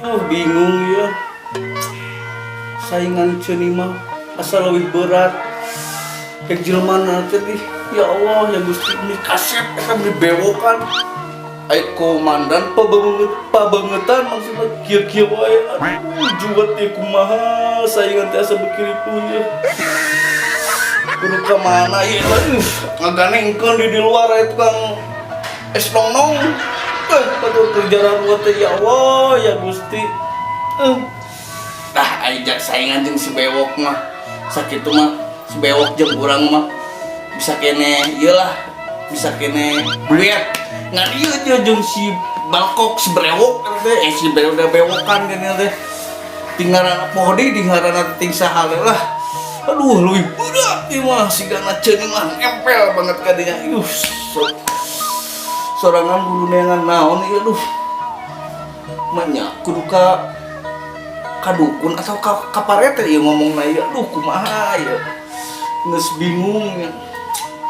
Bingung ya. Saingan ceuni mah asa leuwih berat. Kayak jelema teh ya Allah ya Gusti ini kaset eta dibewokan. Ai komandan pabangetan maksudna kieu-kieu wae. Aduh juwet teh kumaha saingan teh asa bekiripu ya. Kudu ka mana ieu ngaganengkeun di luar eta tukang es nong-nong. Betul kerjaan gua teh ya Allah ya Gusti. Tah aya saingan jeung si bewok mah. Sakitu mah si bewok jeung urang mah bisa kene ieu lah. Bisa kene duet. Ngan ieu teh jeung si balkok si brewok teh si bewokan kene teh. Tinggalana pohdi tinggalana ting saha lah. Aduh leuwih berat ieu mah sigana ceuni mah nempel banget ka dinya. Sorangan kudu neangan naon ieu aduh. Manya kudu ka dukun atau ka parete ieu ngomongna ieu aduh kumaha ieu. Geus bingung ya.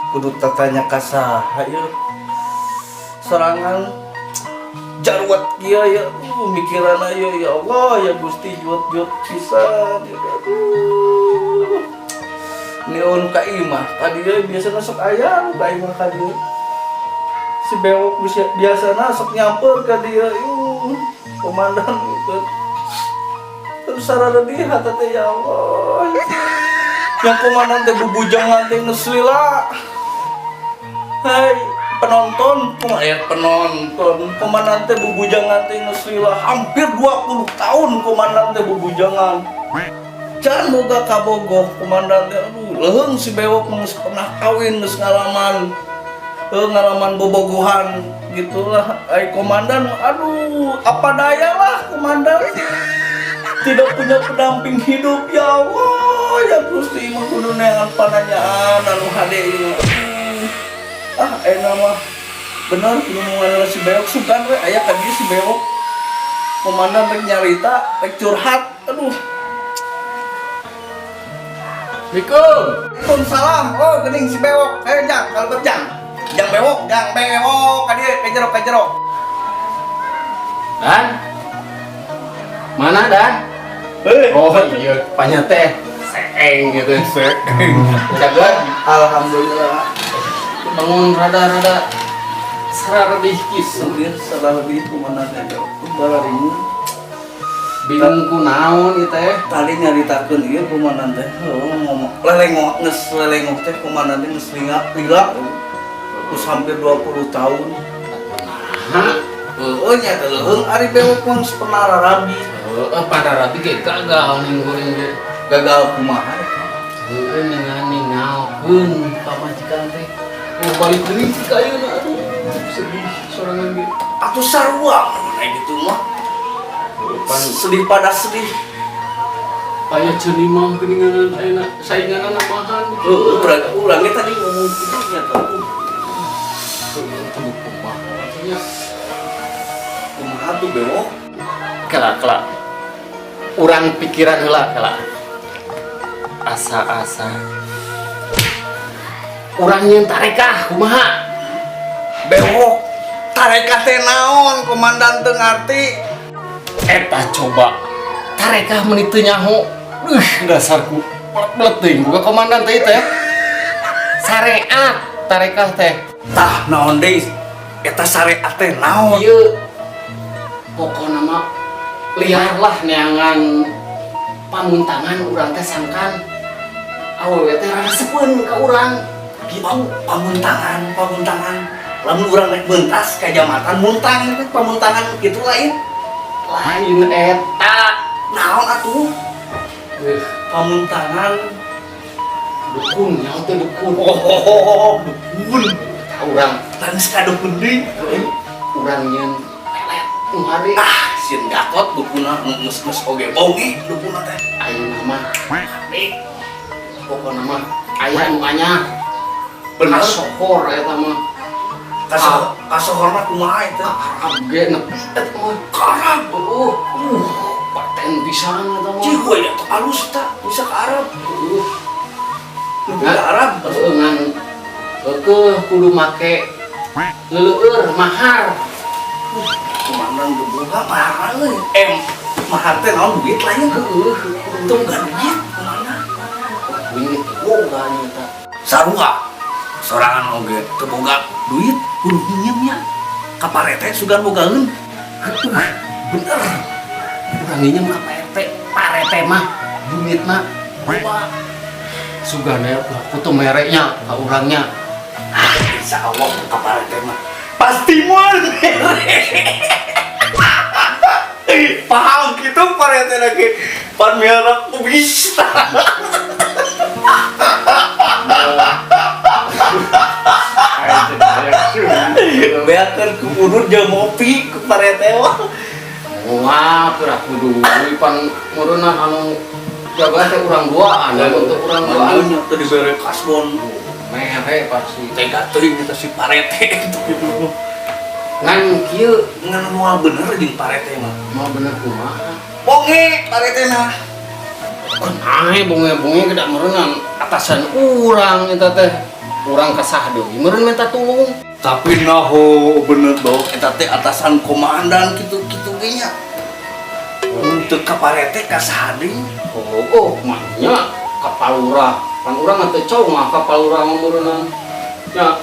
Kudu tatanya ka saha ieu. Sorangan jarwat kieu ya mikiranna ieu ya Allah ya Gusti juot-juot pisan aduh. Neon ka imah tadi biasana sok aya ka imah ka dieu. Si bewok biasana sok nyamper ka dieu komandan gitu. Terus sarana di hata teh ya Allah. Yang komandan teh bubujangan teh geus lila. Hai penonton, komandan teh bubujangan teh geus lila hampir 20 tahun komandan teh bubujangan. Can boga kabogoh komandan teh aduh leuheung si bewok geus pernah kawin geus ngalaman bobogohan gitulah. Ai komandan aduh apa daya lah komandan tidak punya pendamping hidup ya Allah ya Gusti mah kudu neangan pananyaan anu hade ieu. Enak mah bener kudu ngomongna si bewok sugan we aya ka dieu si bewok. Komandan rek nyarita rek curhat aduh. Waalaikumsalam. Oh geuning si bewok. Jang kalebet jang. Jang bewok ka dieu ka jero. Dan? Mana Dan? Oh iya, panya teh seeng gitu. Jaga. Alhamdulillah. Bangun rada sarara lebih kisah. Salah lebih kumaha teh bararing. Bingung ku naon ieu teh? Tadi nyaritakeun ieu kumaha teh. Ngomong lelengok teh kumaha teh geus lila. Terus hampir 20 tahun. Hah? Nya teh leuheung ari bewok mah pernah rarabi. Pada rapi ge gagal ning kuring ge. Gagal kumaha? Heueuh ningalkeun pamajikan teh. Balik deui cik ayeuna aduh. Sedih sorangan ge. Atuh sarua kayak gitu mah. Sedih pada sedih. Aya ceuni mah geuningan ayeuna sainganna namahan. Urang ge tadi ngomong kitu nya tuh. Kumaha tuh bewok? Kelak. Urang pikiran heula kelak. Asa-asa. Urang nyeun tarekah kumaha? Bewok. Tarekah teh naon? Komandan teu ngarti. Eta coba. Tarekah meuni teu nyaho. Dasarku belet teuing boga komandan teh teh. Syariat tarekah teh. Tah naon deui? Eta syariat teh naon? Ieu pokona mah liar lah neangan pamuntangan urang teh sangkan awewe teh rada sepeun ka urang Gitu pamuntangan. Lamun urang rek bentas ka jamatan muntang teh pamuntangan kitu lain eta naon atuh? Pamuntangan dukun nyaho teh dukun dukun. Urang Tan ka dukun deui. urang nyeun lelet hari Sieun Gatot dukunna geus oge bogi dukunna teh. ayeuna mah pokona mah aya nu anyar Bener sohor eta mah kasohor mah kumaha eta? Arab ge nepi eta mah Karab. paten pisan eta mah Cigo ya tuh halus tak bisa ke Arab. Lebih ke Arab. ngan kudu make leleur mahar Komandan gebuha mahal euy. mahar teh naon duit lah ya. Untung gak duit kemana? Duit boga nyata. Sarua sorangan oge teu boga duit kudu nginjem ya. Ka parete sugan bogaeun. Bener. Urang nginjem ka parete mah duit mah boga. Sugana kudu mereknya ka urangnya. Insya Allah ka parete mah pasti moal. Paham gitu parete lagi pan miara bisa. Beakeun ku udut jeung ngopi ku parete mah. Wah, kurang kudu pan murunan anu jaga teh urang duaan untuk urang duaan Nya teu dibere kasbon. mere pasti. Tega teuing eta si parete gitu. Ngan kieu Ngan moal bener jeung parete mah. mau bener kumaha? Bonge parete mah. Kan ae bonge-bonge gedak meureunnan atasan urang eta teh. Urang kesah deui meureun minta tulung. Tapi naho bener dong eta teh atasan komandan kitu-kitu ge nya. Untuk ka parete ka sading. Oh, mahnya kapal urang. Pan urang teh congah kapal urang meureunnan. Ya,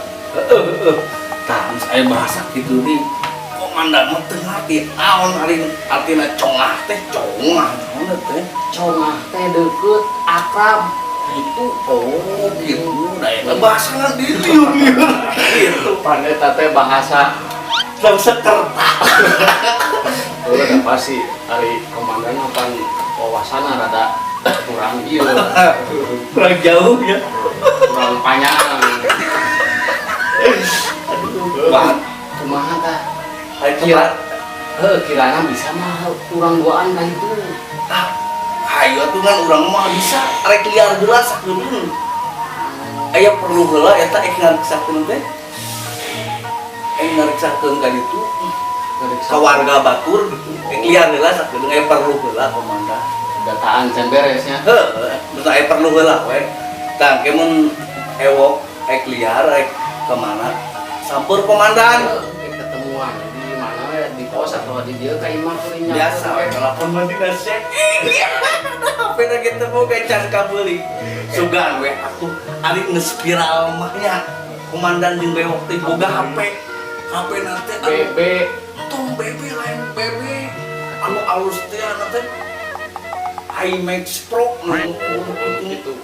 Tah saya bahasa kitu di komandan mah teu ngarti naon artina congah teh congah naon teh. congah teh deukeut akrab. Itu oh gitu da eta bahasa di dieu gitu. Pan eta teh bahasa Sang seker. udah pasti hari komandan pan wawasanna rada kurang ieu. Kurang jauh ya. Kurang panjang. Bah, kumaha tah? Kirana bisa mah kurang duaan dah itu. Hayu atuh kan urang mah bisa rek liar geula sakeun. Aya perlu heula eta ngariksakeun teh. Ngariksakeun ka ditu. Ka warga batur gitu. Liar heula sakeun aya perlu heula komandan. Dataan can beresnya. Heuh, terus aya perlu heula we. Tah kemun ewok liar kemana? Sampur komandan. Ketemuan di mana ya di pos atau di dia ka imah kuring Biasa we telepon mah dina check. Pena kita mau can kabeuli. Sugan we aku ari ngespiral mah nya. Komandan jeung bewok teh boga HP. HP nanti BB tong BB lain BB anu alus teh anu teh IMAX Pro gitu.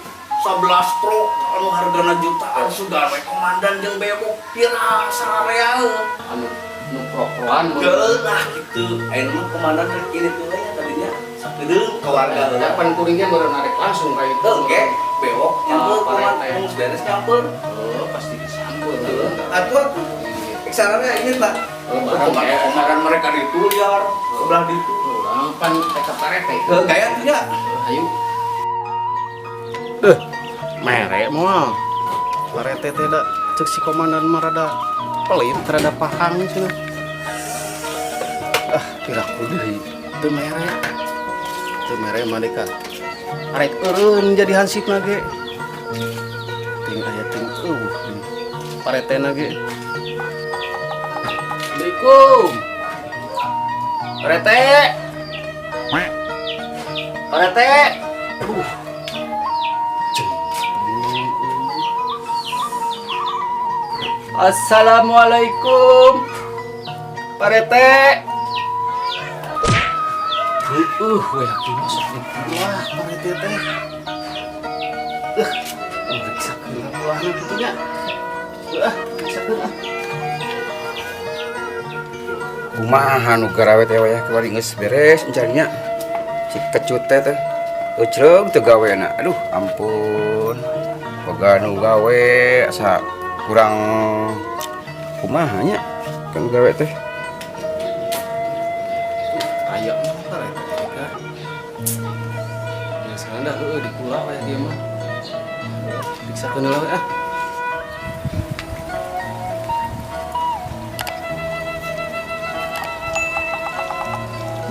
11 Pro anu hargana jutaan sudah we komandan jeung bewok viral sararea anu nu pro-proan lah gitu. Ayeuna mah komandan ini tuh nya tadinya sakedeung ke warga heula. pan kuringnya baru narik langsung kayak itu. Oke, bewok nyampur komandan geus beres nyampur. Pasti disampur. Atuh sararea ini Pak. Komandan mereka di liar sebelah ditu. Urang pan teka parete. Gaya tuh ya. Ayo. Mere moal. Parete teh da cek si komandan mah rada pelit, rada pahang cenah. Piraku deui. Teu mere. Teu mere mah dekat. Arek eureun jadi hansipna ge. Ting aya ting paretena ge. Assalamualaikum. Parete. Parete. Assalamualaikum. Parete. We yakin masuk wah parete teh. Periksa keula pulahna kitu nya. Periksa keula. Kumaha nu garawe teh wayah kewari geus beres encarinya. Cik kecut teh teh. Ecreug teu gawena. Aduh, ampun. Boga nu gawe asa kurang kumaha nya kan gawe teh. Aya mah parete teh. Ya sekarang dah di pulau ya dia mah. Periksa keula we ah.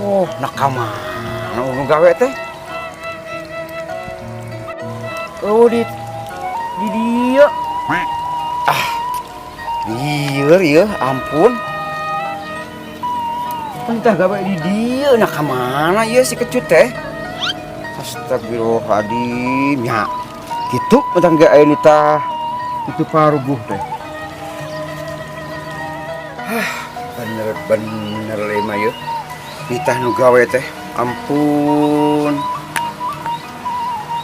Oh, nakamana nu gawe teh? Oh, di dieu. Lieur ieu, ampun. Entah gawe di dia nak kemana ya si kecut teh. Astagfirullahaladzim ya. Gitu mentang gak ini tah. Itu paruguh teh. Bener lema ya. Nitah nu gawe teh. Ampun.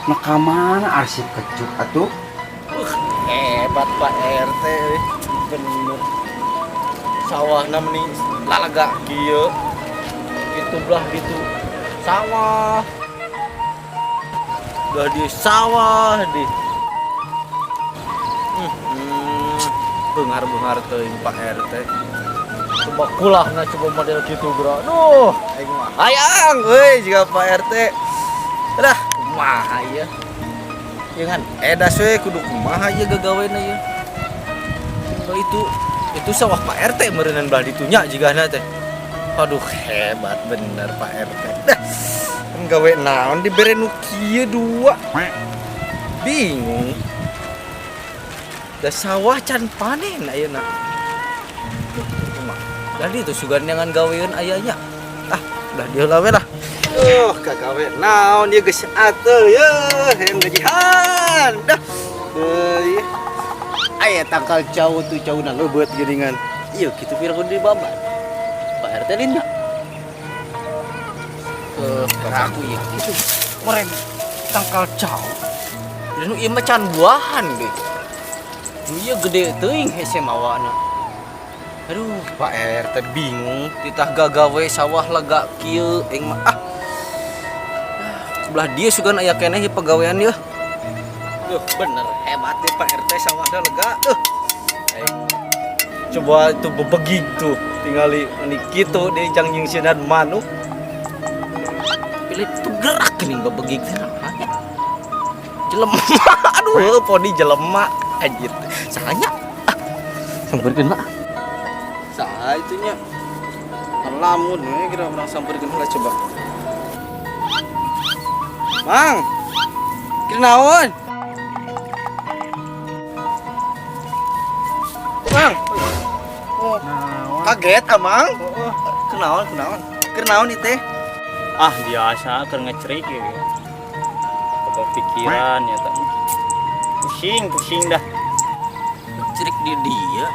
Nak kemana arsip kecut atuh? Hebat Pak RT bener. Sawah namanya lalaga kieu. Gitu belah gitu. Sawah. Udah di sawah di. Bengar-bengar teuing Pak RT. Coba kulahna coba model gitu, Bro. Duh, aing mah hayang euy jiga Pak RT. Dah, kumaha ieu? Ieu kan edas we kudu kumaha ieu gagaweuna ieu. Oh itu sawah Pak RT meureunnan belah ditunya jigana teh. Aduh, hebat bener Pak RT. Dah, gawe naon dibere nu kieu dua. Bingung. Da sawah can panen ayeuna. Jadi itu sugan dengan gawean ayahnya. Udah diheula we lah. Kagawe naon ieu geus atuh ye, hayang gajihan. Dah. Euy. Aya tangkal cau tuh cauna leubeut geuningan. Ieu kitu pira kudu dibabat. Pak RT dina. Aku ieu kitu. Meren tangkal cau. Dan ieu mah can buahan ge. Ieu gede teuing hese mawana. Aduh, Pak RT bingung, titah gagawe sawah lega kieu aing mah sebelah dia sugan aya keneh ieu pagawean ieu. Bener hebat ya Pak RT sawahna lega. Coba itu bebegig tuh, tingali ini kitu di jang nyingsinan manuk. Pilih itu gerak geuning bebegig teh naon ya? Jelema. Aduh, poni jelema anjir. Sahanya? Sampeurkeun mah. Saha itunya lamun kira orang sampeurkeun heula coba. Mang. Kira naon? Mang. Oh, kaget Mang. Kenaon? Kira naon ieu teh? Biasa keur ngecerik ya. Kepikiran ya tak. Pusing dah. Cerik di dia.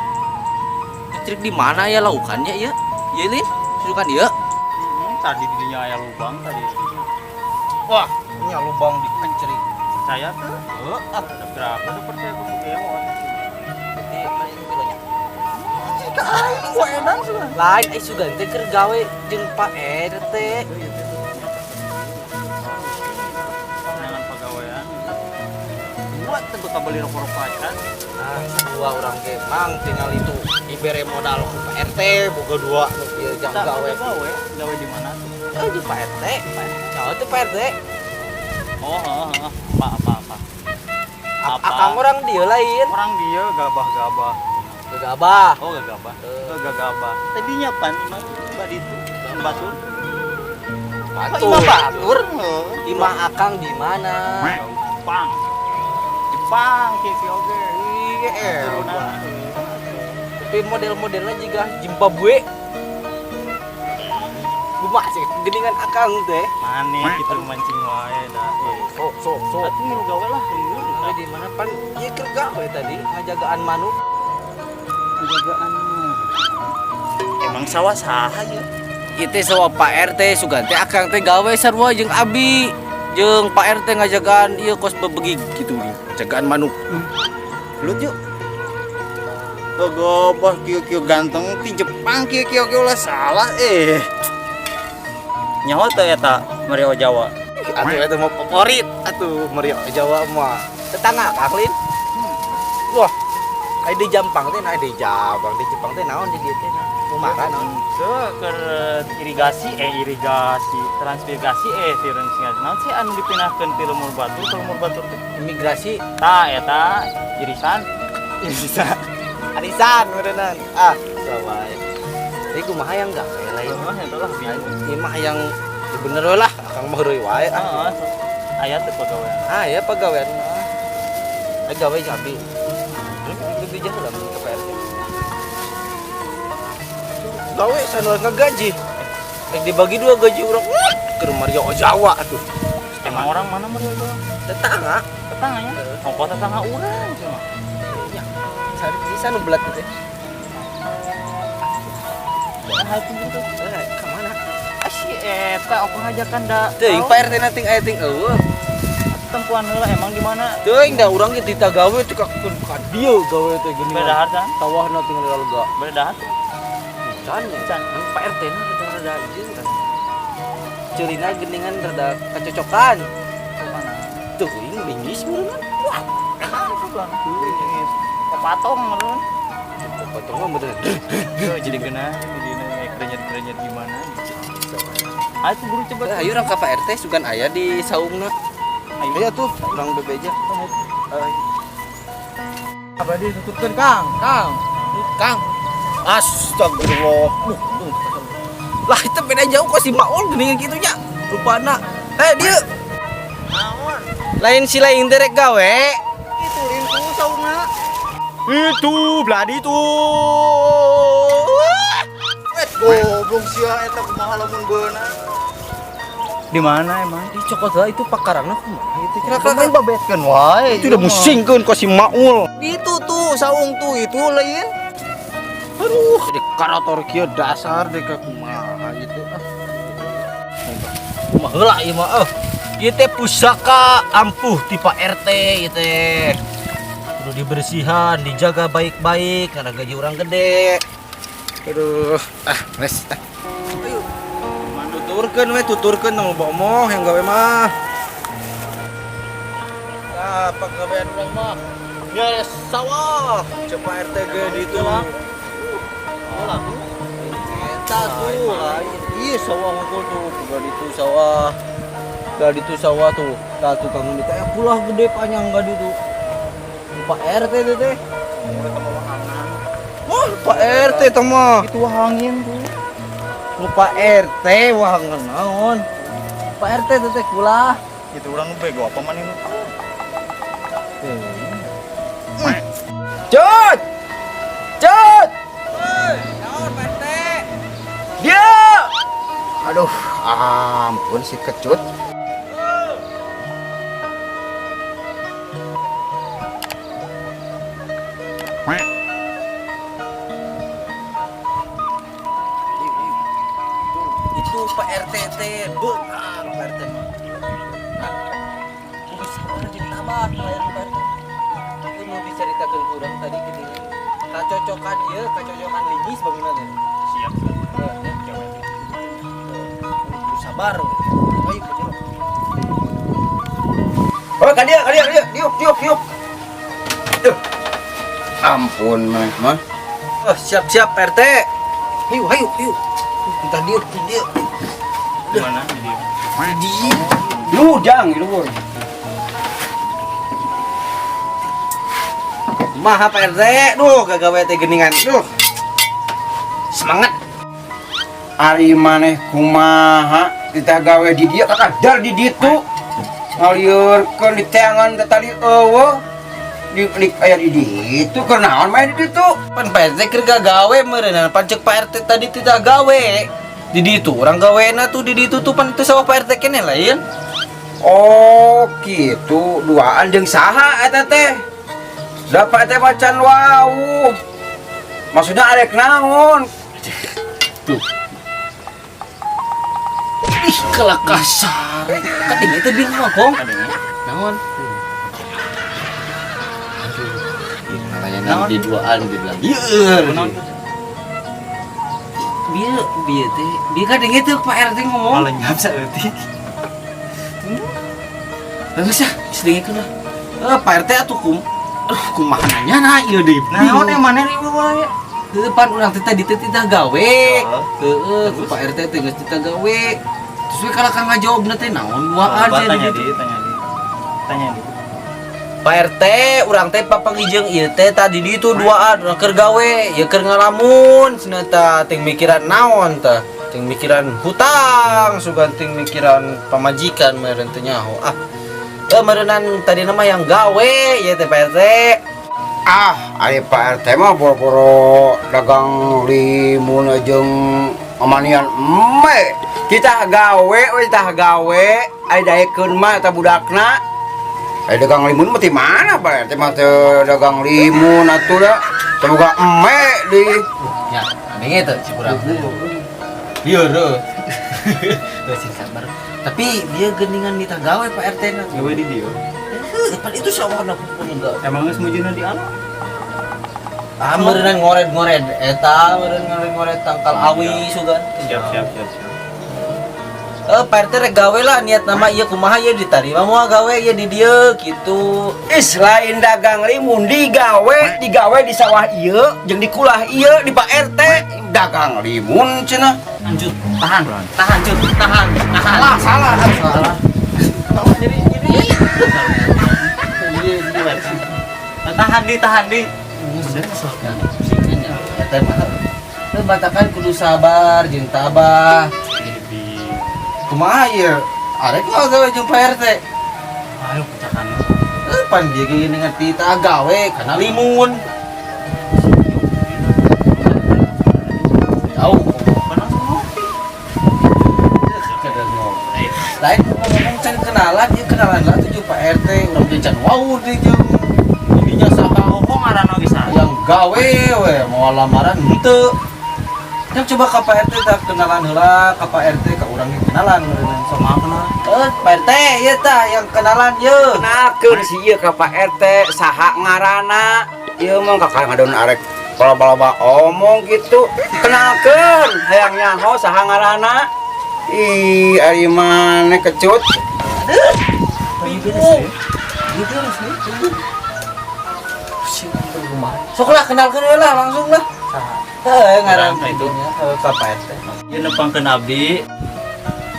Cerik di mana ya laukannya ya? Iya Lin, sudukan dia. Tadi dinya aya lubang tadi. Wah, ini lubang di pencerik. Saya tuh. Ada berapa tuh percaya ke Pokemon? Jadi lain kilonya. Jika aing waenan sudah. Lain ai sugan teh keur gawe jeung Pak RT. Jangan pegawaian. Buat tuh kabeli rokok-rokokan. Dua orang ge mang tinggal itu dibere modal ku Pak RT boga dua nu ieu jang gawe. Gawe di mana tuh? Di Pak RT. Jauh tuh Pak RT. Apa? Akang orang dia lain. Orang dia gabah-gabah. Gegabah. Oh, gagabah. Tadinya pan Mbak itu. Batur. Batur. Imah Akang di mana? Jepang kieu oge. Tapi model-modelnya juga Zimbabwe. Kumaha sih geningan Akang teh? Maneh kitu mancing wae dah. Sok. Atuh nu gawe lah. Di mana pan ieu keur gawe tadi ngajagaan manuk. Penjagaan emang sawah saha ya? Ieu teh sawah Pak RT sugan teh Akang teh gawe sarua jeung Abi. Jeung Pak RT ngajagaan ieu kos bebegig kitu nih, jagaan manuk. Lut yuk. Gagabah kieu ganteng ti Jepang kieu ulah salah Nyawa teh eta Mario Jawa. Atuh eta mah favorit atuh Mario Jawa mah. Tetangga Kaklin. Wah, ai di Jampang teh di Jepang teh naon di dieu teh? Kumaha naon? Keur irigasi, transpirasi tirun singa. Naon sih anu dipindahkeun ti Lumur Batur teh? Imigrasi. Tah eta irisan. Arisan meureunnan. Sawae. Jadi kumaha yang gawe lain mah eta lah bingung. Imah yang bener we lah, Akang mah heureuy wae. Aya teh pagawean. Ya pagawean mah. Ai gawe Abi. Itu bija heula ke PRT. Gawe saneuleuh ngagaji. dibagi dua gaji orang ke Mario Jawa tuh. Emang orang mana Mario Jawa? Tetangga. Tetangganya? Ongkos tetangga orang cuma. Ya. Di sana belat teh. Hal tinggi tuh. Ke mana? Asih eta aku ngajakan da. Teuing Pak RT na ting aya ting eueuh. Tempuan heula emang di mana? Teuing da urang ge tita gawe teh ka dieu gawe teh geuning. Beda harta. Sawahna tinggal lega. Beda harta. Can. Pak RT na rada ieu kan. Ceurina geuningan rada kacocokan. Mana? Teuing lingis meureun. Wah, Kepatong meureun. potong mah bener. Jadi kena kerenyet gimana? Ayo tuh buru cepet. Ayo urang ka Pak RT sugan aya di saungna. Ayo. Aya tuh urang bebeja. Apa ditutupkan Kang? Kang. Astagfirullah. Lah itu beda jauh kok si Maul geuningan kitu nya. Rupana. Dieu. Naon? Lain si lain teh rek gawe. Itu limpu sauna. Itu bladi tuh. Goblok sia eta kumaha lamun beunang. Di mana emang? Di cokot lah itu pakarangna kumaha itu Main babetkeun wae. itu udah musingkeun ku si Maul. Itu tuh saung tuh itu lain. Aduh, jadi karator kieu dasar deh ka kumaha gitu. Kumaha heula ieu mah ieu teh pusaka ampuh ti Pak RT ieu teh. Kudu dibersihan, dijaga baik-baik karena gaji orang gede. Aduh, geus. Ayo. Tuturkeun nu bomoh yang gawe mah. Pagawean urang mah nya sawah, cepa RT ge ditu lah. Ulah. Eta tuh lain. Ieu sawah ngukul tuh, gak ditu sawah tuh. Tah tukang di teh pulah gede panjang gak ditu. Pak RT teh. Wah, Pak RT teh mah. Itu angin tuh. Lupa RT wahangan naon. Pak RT teh kulah. Itu orang bego apa man ini? Cut! Woi, naon Pak RT? Dia. Aduh, ampun si kecut. Itu Pak RT teh beunang Pak RT mah. Kudu sabar jeung tabah layan Pak RT. Itu mau diceritakeun ku urang tadi gini. Kacocokan ieu, kacocokan lingis baguna teh. Siap. Kudu sabar. Ayo ka jero. Oh, kadia, diuk. Aduh. Ampun mah. Siap Pak RT. Hayu. Kita diuk. Di mana? Di Lujang luhur. Maha Pak RT. Duh, kagawe teh geuningan. Duh. Semangat. Ari maneh kumaha kita gawe di dieu kakadar di ditu. Ngaliurkeun di teangan teh tadi eueuh. Di aya di ditu keur naon main di ditu? Pan Pak RT keur gagawe meureun. Pan ceuk Pak RT tadi tidak gawe. Di ditu urang gawena tuh di ditu tuh pan teu sawah Pak RT keneh lain. Oh, gitu. Duaan jeung saha eta teh? Dapat teh macan wau. Maksudnya arek naon? Tuh. Ih, kalah kasar. Kadenge teh bingung mah, Kong. Naon? Layanan di duaan dibilang. Ieu. Bieu teh. Bieu kadenge teh Pak RT ngomong. malah nyap saeutik. Bagus ya, sedengkeun lah. Pak RT atuh kumaha nanya ieu deui. Naon emang ribu wae? Heuh pan urang teh tadi teh titah gawe. Heuh, ku Pak RT teh geus titah gawe. Terus we kalau kang ngajawabna teh naon duaan Tanya tanya di. Pak RT, urang teh papangijeng ieu teh tadi ditu duaan urang keur gawe, ieu keur ngalamun cenah tah ting mikiran naon tah? Ting mikiran hutang, sugan ting mikiran pamajikan meureun teh nyaho. Meureunnan tadi nama yang gawe ieu teh Pak RT. Ari Pak RT mah boro-boro dagang limun jeung amanian emme. kita gawe we tah gawe ai daekeun mah eta budakna. Ai dagang limun mah ti mana Pak RT mah teu dagang limun atuh da. Teu boga eme di Ya, aneh itu cikurang. Iya, Bro. Tuh sing sabar. Tapi dia geningan di tagawe Pak RT na. gawe di dia Pan itu sawahna pun enggak. emang geus mujuna di anak Ah, meureun ngored-ngored eta, meureun ngored-ngored tangkal awi sugan. siap Pak RT rek gawe lah niat nama ieu kumaha ieu ditarima moal gawe ieu di dieu kitu. is lain dagang limun digawe di sawah ieu jeung di kulah ieu di Pak RT dagang limun cenah. Lanjut, tahan Cut, tahan. Salah. tahan di Eta mah batakan kudu sabar jeung tabah. Kumaha ieu? Arek mah gawe jeung Pak RT. ayo pecahkan Pan dia gini ngerti ta gawe kana limun. Tahu lain ngomong can kenalan ieu kenalan lah tujuh Pak RT urang teh can wau di jeung dinya saha ngomong ngaranna geus yang gawe we mau lamaran henteu. Kan coba ka Pak RT tak kenalan heula ka Pak RT ka urang ge kenalan meureun sama kenal. Pak RT ieu tah yang kenalan ieu. Kenalkeun si ieu ka Pak RT saha ngaranna. Ieu mah kakak ngadon arek bala-bala omong gitu. Kenalkeun hayang nyaho saha ngaranna. Ih, ari maneh kecut. Sok lah kenalkeun heula langsung lah. Ngaran itu nya ka Pak RT. ieu nepangkeun abdi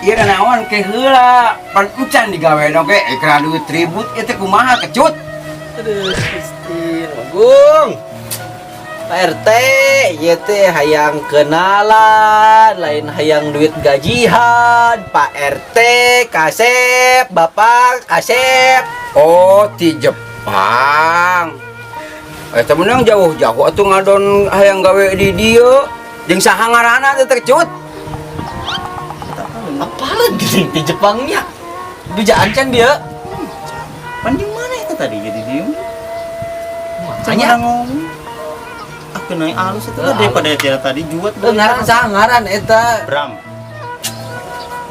Ieu naon ke heula, pan encan digawe oge ekra duit ribut ieu teh kumaha kecut. Aduh, Kristin, Agung. Pak RT, ieu teh hayang kenalan, lain hayang duit gajian. Pak RT, Kasep, Bapak Kasep. Oh, ti Jepang. Eta menang jauh-jauh atuh ngadon hayang gawe di dieu. Jeung saha ngaranna teh kecut? Apalah gini di Jepangnya? Bijaan can dia. pan di mana itu tadi jadi diem Makanya ngomong aku naik alus itu lah daripada dia tadi juat ngaran saha ngaran eta. Bram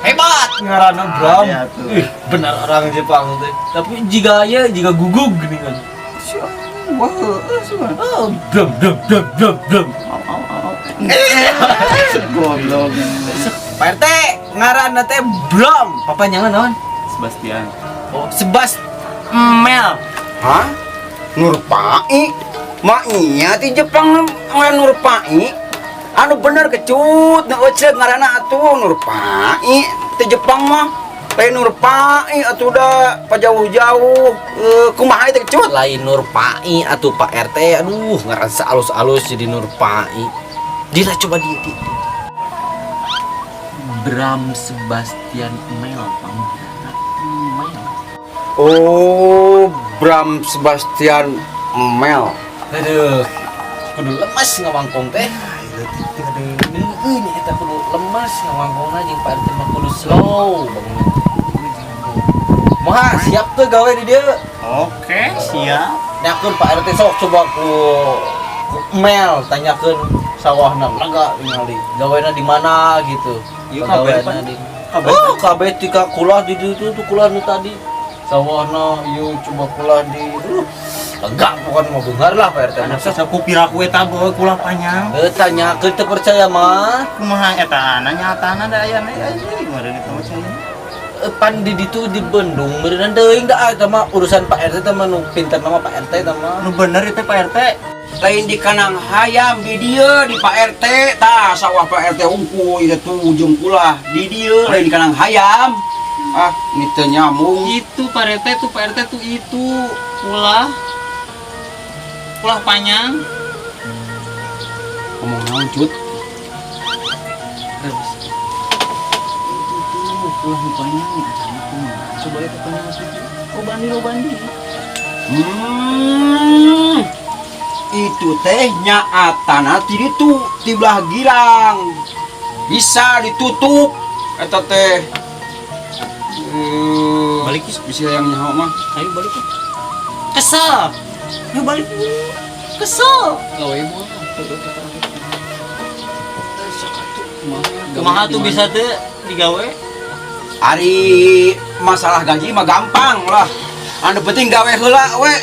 Hebat ngaranna Bram. ya tuh. Ih, benar orang Jepang teh. Tapi jika gugug gini kan. Wah, Oh, Bram. goblok Pak RT, ngaranna teh Bram. Papanya naon? Sebastian Oh, Sebas Mel. hah? Nurpai? Mak iya ti Jepang ngaran Nurpai. Anu bener kecut, nu euceug ngaranna atuh Nurpai. Ti Jepang mah lain Nurpai atuh da pajauh-jauh. Kumaha teh kecut? Lain Nurpai atuh Pak RT. Aduh, ngaran alus-alus jadi Nurpai. Dila coba di. Bram Sebastian Mel panggilanna Mel. Oh, Bram Sebastian Mel. Aduh, kudu lemas ngawangkong teh. Ini eta kudu lemas ngawangkongna jeung Pak RT mah kudu slow banget. Moha siap tuh gawe di dieu. oke siap Nyakeun Pak RT sok coba ku Mel tanyakeun sawahna lega ningali gawena di mana gitu. Ieu kabeh pan. Oh, kabeh tika kulah di ditu tuh kulah nu tadi. Sawahna ieu coba kulah di lega pokoknya mau beunghar lah Pak RT. anak sasaku piraku eta bae kulah panjang Tanyakeun teu percaya mah. kumaha eta nyatana da aya gimana itu macam Pan di ditu di Bandung meureun teuing da eta mah urusan Pak RT teh mah nu pinter nama Pak RT teh mah. nu bener itu Pak RT Lain di kanang hayam di dieu di Pak RT tah sawah Pak RT unggul ieu tuh ujung kulah di dieu lain di kanang hayam. Ah, ini teu nyambung. itu Pak RT tuh Pak RT tuh itu kulah panjang Ngomong naon cut? kulah panjang nih coba itu panjang oh bandi Itu teh nyaatana ti ditu ti belah girang. Bisa ditutup eta teh Balik. bisa yang nyaho mah. Ayo balik. Kesel. Ayo balik. Kesel. Gawe mah. Kumaha tuh bisa teh digawe? Ari masalah gaji mah gampang lah. Anu penting gawe heula we. Ya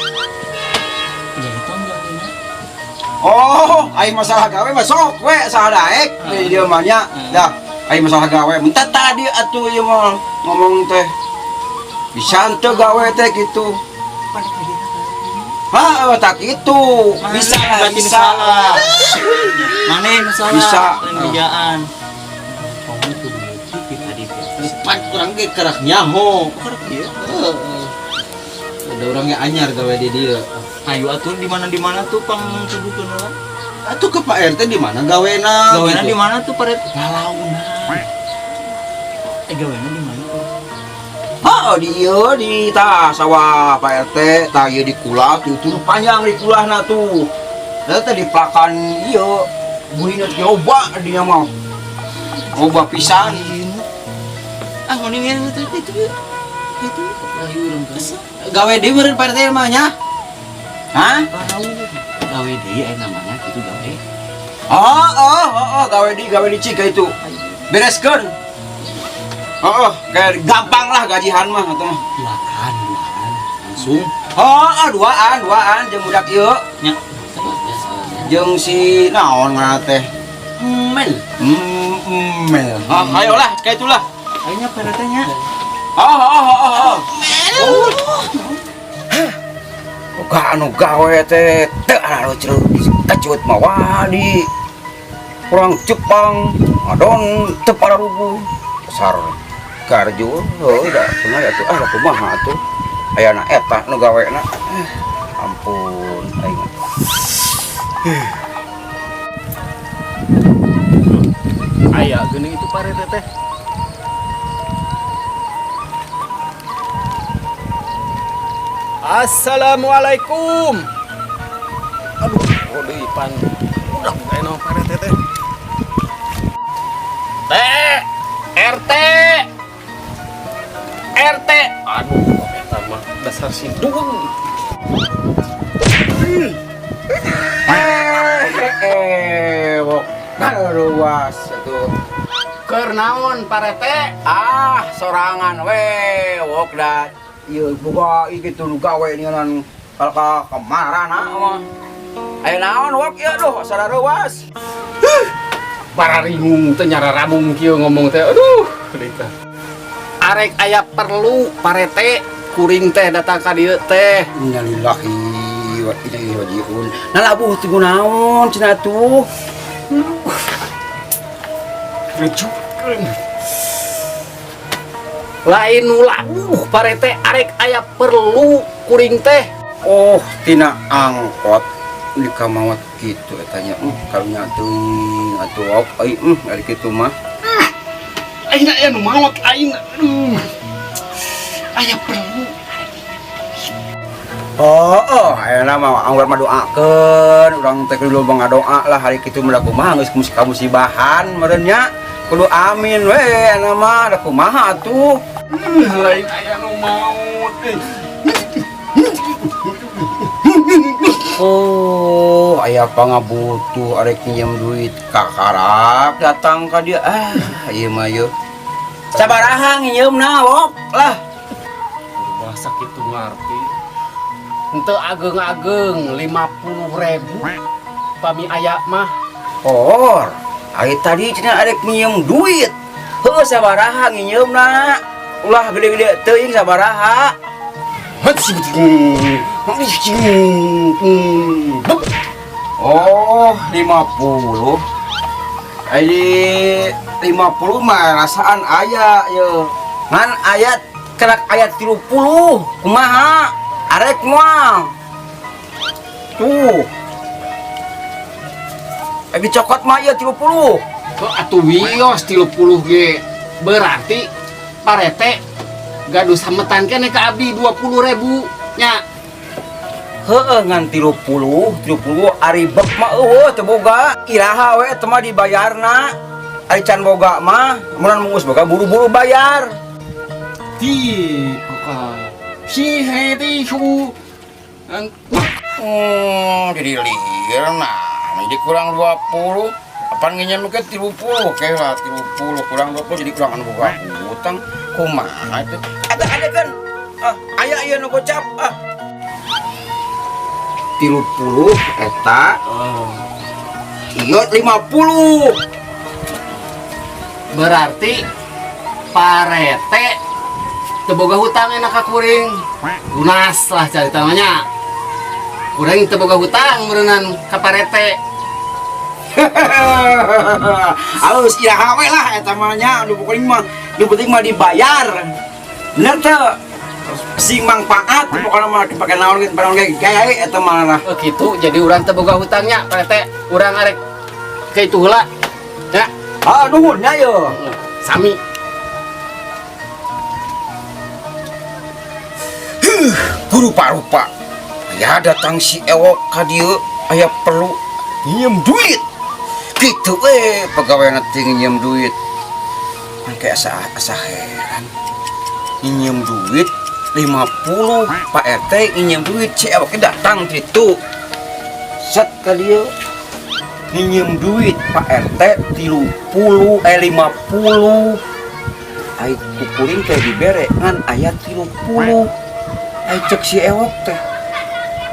itu enggak ini. Oh, ai masalah gawe mah sok we saha daek di dieu mah nya. Dah, ai masalah gawe minta tadi atuh ieu mah ngomong teh. Bisa teu gawe teh kitu. Tak itu. Bisa berarti bisa. salah. Mana yang salah? Bisa. Kerjaan. Kamu tuh berarti tadi pan kurang ge kerak nyaho. Kerak ieu. Ada orangnya anyar gawe di dia. Ayo atuh di mana tuh pang tudukeun lah. Atuh ke Pak RT di mana gawena? Gawena gitu. di mana tuh Paret? Galaunan. Gawena di mana tuh? di ieu di tah sawah Pak RT tah ieu di kulah itu panjang di kulahna tuh. Eta di plakan ieu buhina nyoba dia mah. Loba pisan. Ah mendingan itu. Itu ayo urang kesel. Gawe di meureun Pak RT mah nya. Hah? Gawe di aya namanya gitu gawe. Gawe di cika itu. Bereskeun. Kayak gampang lah gajihan mah atuh mah. Duaan langsung. Duaan jeung budak ieu. Nya. Jeung si naon ngaranna teh? Mel. Mel. Ayolah, kayak itulah. Ayo nya Paret nya. Boga anu gawe teh teu anu ceuk kecut mah wadi. Kurang Jepang, adon teu pararubuh. Besar garju, da kumaha atuh kumaha atuh. Ayana eta nu gawena. Ampun aing. Aya geuning itu Paret teh. Assalamualaikum. Aduh, deui pan. Udah kayak naon Paret teh. RT. RT. Aduh, eta mah dasar sidung. Wok ngaruas atuh. Keur naon Paret? Sorangan we wok da ieu boga ieu kitu nu gawe ninggalan ka kamarana mah. Aya naon wok ieu duh sarareuas. Pararingung teh nyara ramung kieu ngomong teh. Aduh, deita. Arek aya perlu Paret kuring teh datang ka dieu teh. Innalillahi wa inna ilaihi rajiun. Nalabuh teh kunaon cenah tuh? Rejukeun. Lain ulah Paret arek aya perlu kuring teh. Oh, tina angkot di kamawat gitu etanya. Karunya teuing atuh wok ai ari kitu mah. Aina aya nu maot aing. Aduh. Aya perlu. Ayeuna mah anggar mah doakeun, urang teh kudu loba ngadoa lah hari kitu mah kumaha geus kamusibahan meureun nya. Kudu amin we ana mah da kumaha atuh. Lain aya nu maot. Aya pangabutuh arek nyiem duit kakarap datang ka dia. Ieu mah yeuh. Sabaraha ngieumna wok lah. Bahasa kitu ngarti. Henteu ageng-ageng 50.000 pami aya mah. Ari tadi cenah arek nyiem duit. Heuh sabaraha ngieumna? Ulah gede-gede teuing sabaraha? 50. Ai 50 mah rasaan aya ye. Ngan ayat kerak ayat 30. Kumaha? Arek moal. Tuh. Abi cokot mah ieu 30. Kok atuh wios 30 ge. Berarti Paret gaduh sametan keneh ka abdi 20.000 nya. Heueuh ngan 30 ari bek mah eueuh teu boga. Iraha we teu mah dibayarna. Ari can boga mah, mun mungus boga buru-buru bayar. Di si heti su Jadi liar nah, jadi kurang 20. Apaan nginjem ke 30 kayak lah 30 kurang 20 jadi kurang anu boga utang. Kumaha itu? Ada kan? Aya nu gocap 30 eta. Iya 50. berarti parete teboga hutang enak ka kuring lunas lah cari tamanya kuring teboga hutang merenang ka parete. Halus iraha we lah eta mah nya nu penting mah dibayar. Bener teh. Sing manfaat pokokna mah dipake naon ge barang ge gawe eta mah lah. Oh gitu jadi urang teboga hutangnya parete urang arek ke itu heula ya. Nuhun nya yo. Sami Rupa-rupa ya datang si ewok ka dieu aya perlu nginjem duit. Gitu pegawai nanti nginjem duit. Kayak asa heran. Nginjem duit 50 Pak RT nginjem duit si ewok datang gitu. Set ka dieu nginjem duit Pak RT 50. Ai kukuring kayak dibere ngan aya 30. Ai cek si ewok teh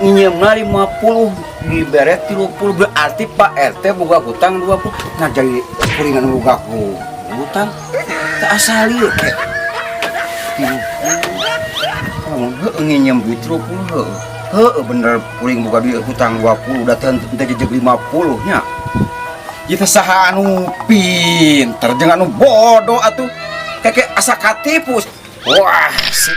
nginjemna 50 dibere 30 berarti Pak RT boga hutang 20. Nah jadi kuringan boga hutang tak asal ieu ke 30. Kamu nginjem duit 30 heuh bener kuring boga duit hutang 20 datang teh jejeg 50 nya. Kita saha anu pinter jeung anu bodoh atuh keke asa katipus. Wah si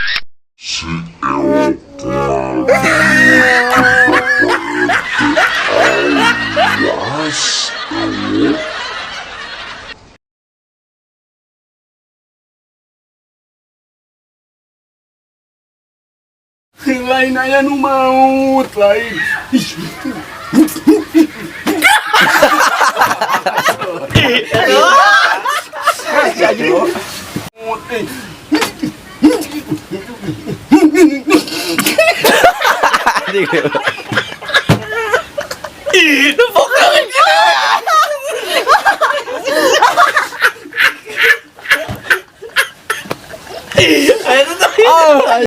lain aya nu maut lain. Oh